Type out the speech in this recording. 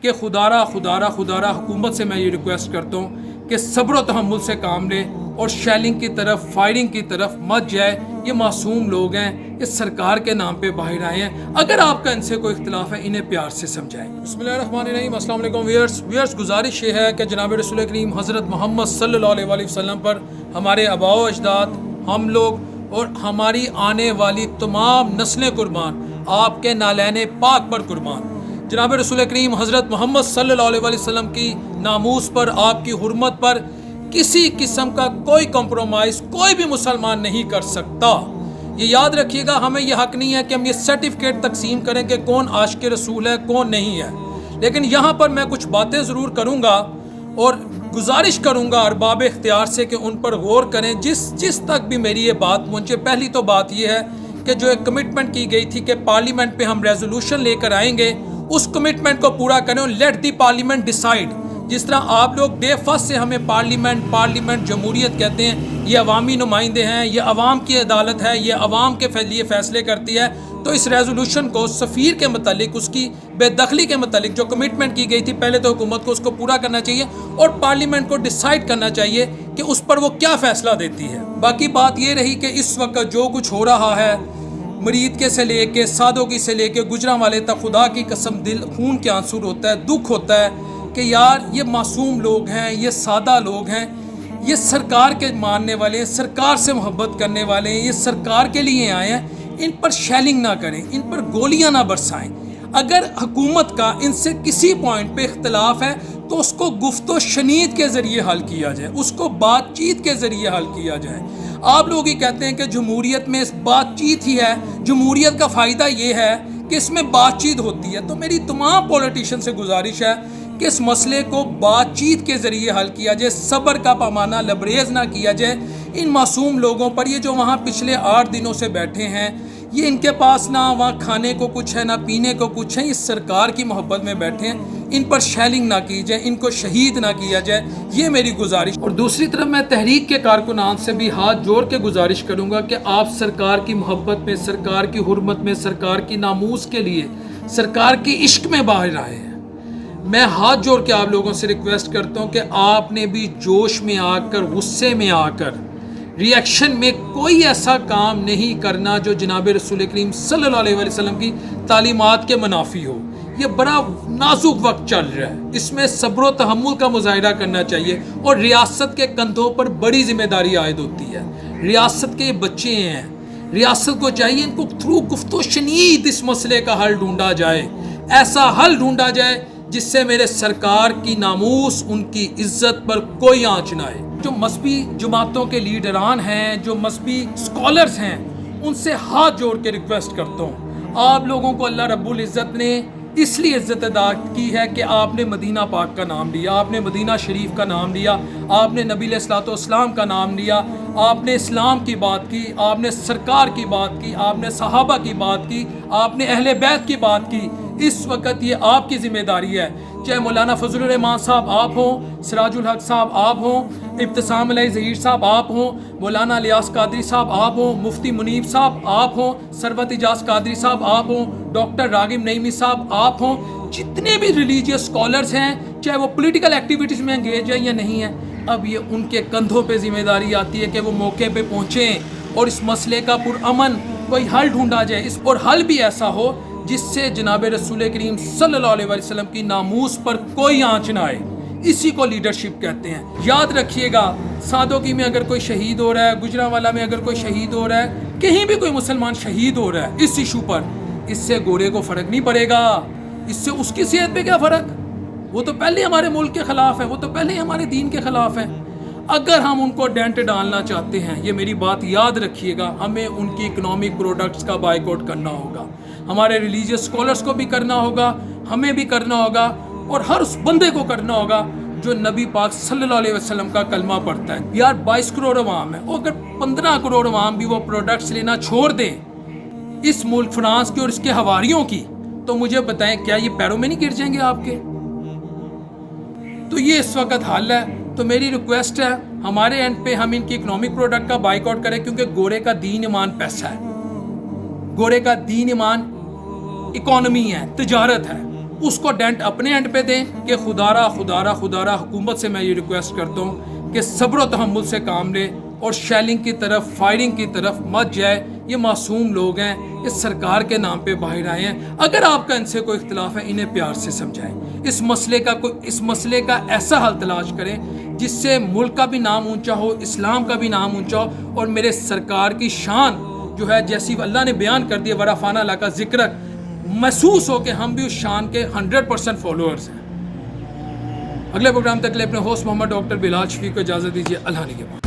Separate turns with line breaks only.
کہ خدارہ حکومت سے میں یہ ریکویسٹ کرتا ہوں کہ صبر و تحمل سے کام لے اور شیلنگ کی طرف، فائرنگ کی طرف مت جائے. یہ معصوم لوگ ہیں، یہ سرکار کے نام پہ باہر آئے ہیں. اگر آپ کا ان سے کوئی اختلاف ہے انہیں پیار سے سمجھائیں. بسم اللہ الرحمن الرحیم. السلام علیکم ویئرس. گزارش یہ ہے کہ جناب رسول کریم حضرت محمد صلی اللہ علیہ وسلم پر ہمارے آباء و اجداد، ہم لوگ اور ہماری آنے والی تمام نسلیں قربان، آپ کے نالین پاک پر قربان. جناب رسول کریم حضرت محمد صلی اللہ علیہ وسلم کی ناموس پر، آپ کی حرمت پر کسی قسم کا کوئی کمپرومائز کوئی بھی مسلمان نہیں کر سکتا. یہ یاد رکھیے گا، ہمیں یہ حق نہیں ہے کہ ہم یہ سرٹیفکیٹ تقسیم کریں کہ کون عاشق رسول ہے کون نہیں ہے. لیکن یہاں پر میں کچھ باتیں ضرور کروں گا اور گزارش کروں گا ارباب اختیار سے کہ ان پر غور کریں. جس تک بھی میری یہ بات پہنچے، پہلی تو بات یہ ہے کہ جو ایک کمٹمنٹ کی گئی تھی کہ پارلیمنٹ پہ ہم ریزولوشن لے کر آئیں گے، اس کمٹمنٹ کو پورا کریں اور لیٹ دی پارلیمنٹ ڈیسائیڈ. جس طرح آپ لوگ ڈے فرسٹ سے ہمیں پارلیمنٹ جمہوریت کہتے ہیں، یہ عوامی نمائندے ہیں، یہ عوام کی عدالت ہے، یہ عوام کے لیے فیصلے کرتی ہے. تو اس ریزولوشن کو سفیر کے متعلق، اس کی بے دخلی کے متعلق جو کمٹمنٹ کی گئی تھی، پہلے تو حکومت کو اس کو پورا کرنا چاہیے اور پارلیمنٹ کو ڈیسائیڈ کرنا چاہیے کہ اس پر وہ کیا فیصلہ دیتی ہے. باقی بات یہ رہی کہ اس وقت جو کچھ ہو رہا ہے، مرید کے سے لے کے سادگی سے لے کے گجراں والے تک، خدا کی قسم دل خون کے آنسو ہوتا ہے، دکھ ہوتا ہے کہ یار یہ معصوم لوگ ہیں، یہ سادہ لوگ ہیں، یہ سرکار کے ماننے والے ہیں، سرکار سے محبت کرنے والے ہیں، یہ سرکار کے لیے آئے ہیں. ان پر شیلنگ نہ کریں، ان پر گولیاں نہ برسائیں. اگر حکومت کا ان سے کسی پوائنٹ پہ اختلاف ہے تو اس کو گفت و شنید کے ذریعے حل کیا جائے، اس کو بات چیت کے ذریعے حل کیا جائے. آپ لوگ ہی کہتے ہیں کہ جمہوریت میں بات چیت ہی ہے، جمہوریت کا فائدہ یہ ہے کہ اس میں بات چیت ہوتی ہے. تو میری تمام پولیٹیشین سے گزارش ہے کہ اس مسئلے کو بات چیت کے ذریعے حل کیا جائے، صبر کا پیمانہ لبریز نہ کیا جائے. ان معصوم لوگوں پر، یہ جو وہاں پچھلے 8 دنوں سے بیٹھے ہیں، یہ ان کے پاس نہ وہاں کھانے کو کچھ ہے نہ پینے کو کچھ ہے، اس سرکار کی محبت میں بیٹھے ہیں. ان پر شیلنگ نہ کی جائے، ان کو شہید نہ کیا جائے، یہ میری گزارش. اور دوسری طرف میں تحریک کے کارکنان سے بھی ہاتھ جوڑ کے گزارش کروں گا کہ آپ سرکار کی محبت میں، سرکار کی حرمت میں، سرکار کی ناموس کے لیے، سرکار کی عشق میں باہر آئے ہیں. میں ہاتھ جوڑ کے آپ لوگوں سے ریکویسٹ کرتا ہوں کہ آپ نے بھی جوش میں آ کر، غصے میں آ کر، ری ایکشن میں کوئی ایسا کام نہیں کرنا جو جناب رسول کریم صلی اللہ علیہ وسلم کی تعلیمات کے منافی ہو. یہ بڑا نازک وقت چل رہا ہے، اس میں صبر و تحمل کا مظاہرہ کرنا چاہیے اور ریاست کے کندھوں پر بڑی ذمہ داری عائد ہوتی ہے. ریاست کے بچے ہیں، ریاست کو چاہیے ان کو تھرو گفت و شنید اس مسئلے کا حل ڈھونڈا جائے، ایسا حل ڈھونڈا جائے جس سے میرے سرکار کی ناموس، ان کی عزت پر کوئی آنچ نہ آئے. جو مذہبی جماعتوں کے لیڈران ہیں، جو مذہبی اسکالرز ہیں، ان سے ہاتھ جوڑ کے ریکویسٹ کرتا ہوں، آپ لوگوں کو اللہ رب العزت نے اس لیے عزت ادا کی ہے کہ آپ نے مدینہ پاک کا نام لیا، آپ نے مدینہ شریف کا نام لیا، آپ نے نبی علیہ الصلوۃ والسلام کا نام لیا، آپ نے اسلام کی بات کی، آپ نے سرکار کی بات کی، آپ نے صحابہ کی بات کی، آپ نے اہل بیت کی بات کی. اس وقت یہ آپ کی ذمہ داری ہے، چاہے مولانا فضل الرحمان صاحب آپ ہوں، سراج الحق صاحب آپ ہوں، ابتسام علیہ ظہیر صاحب آپ ہوں، مولانا الیاس قادری صاحب آپ ہوں، مفتی منیب صاحب آپ ہوں، ثروت اجاز قادری صاحب آپ ہوں، ڈاکٹر راغب نعیمی صاحب آپ ہوں، جتنے بھی ریلیجیس اسکالرز ہیں، چاہے وہ پولیٹیکل ایکٹیویٹیز میں انگیج ہیں یا نہیں ہیں، اب یہ ان کے کندھوں پہ ذمہ داری آتی ہے کہ وہ موقع پہ پہنچیں اور اس مسئلے کا پرامن کوئی حل ڈھونڈا جائے. اور حل بھی ایسا ہو جس سے جناب رسول کریم صلی اللہ علیہ وسلم کی ناموس پر کوئی آنچ نہ آئے. اسی کو لیڈرشپ کہتے ہیں. یاد رکھیے گا، سادگی میں اگر کوئی شہید ہو رہا ہے، گجرانوالہ میں اگر کوئی شہید ہو رہا ہے، کہیں بھی کوئی مسلمان شہید ہو رہا ہے اس ایشو پر، اس سے گورے کو فرق نہیں پڑے گا. اس سے اس کی صحت پہ کیا فرق؟ وہ تو پہلے ہمارے ملک کے خلاف ہے، وہ تو پہلے ہمارے دین کے خلاف ہے. اگر ہم ان کو ڈینٹ ڈالنا چاہتے ہیں، یہ میری بات یاد رکھیے گا، ہمیں ان کی اکنامک پروڈکٹس کا بائیکاٹ کرنا ہوگا، ہمارے ریلیجیس اسکالرس کو بھی کرنا ہوگا، ہمیں بھی کرنا ہوگا، اور ہر اس بندے کو کرنا ہوگا جو نبی پاک صلی اللہ علیہ وسلم کا کلمہ پڑھتا ہے. یار 22 کروڑ عوام ہے، اگر 15 کروڑ عوام بھی وہ پروڈکٹس لینا چھوڑ دیں اس ملک فرانس کی اور اس کے حواریوں کی، تو مجھے بتائیں کیا یہ پیروں میں نہیں گر جائیں گے آپ کے؟ تو یہ اس وقت حل ہے. تو میری ریکویسٹ ہے ہمارے اینڈ پہ ہم ان کی اکنامک پروڈکٹ کا بائیکاٹ کریں، کیونکہ گورے کا دین ایمان پیسہ ہے، گورے کا دین ایمان اکانومی ہے، تجارت ہے. اس کو ڈینٹ اپنے اینڈ پہ دیں کہ خدا را حکومت سے میں یہ ریکویسٹ کرتا ہوں کہ صبر و تحمل سے کام لے اور شیلنگ کی طرف فائرنگ کی طرف مت جائے. یہ معصوم لوگ ہیں, اس سرکار کے نام پہ باہر آئے ہیں. اگر آپ کا ان سے کوئی اختلاف ہے انہیں پیار سے سمجھائیں, اس مسئلے کا ایسا حل تلاش کریں جس سے ملک کا بھی نام اونچا ہو, اسلام کا بھی نام اونچا ہو, اور میرے سرکار کی شان جو ہے جیسی اللہ نے بیان کر دی ورافانہ اللہ کا ذکر محسوس ہو کہ ہم بھی اس شان کے 100% فالوورز ہیں. اگلے پروگرام تک لے اپنے ہوسٹ محمد ڈاکٹر بلال شفیق کو اجازت دیجیے. اللہ نے کے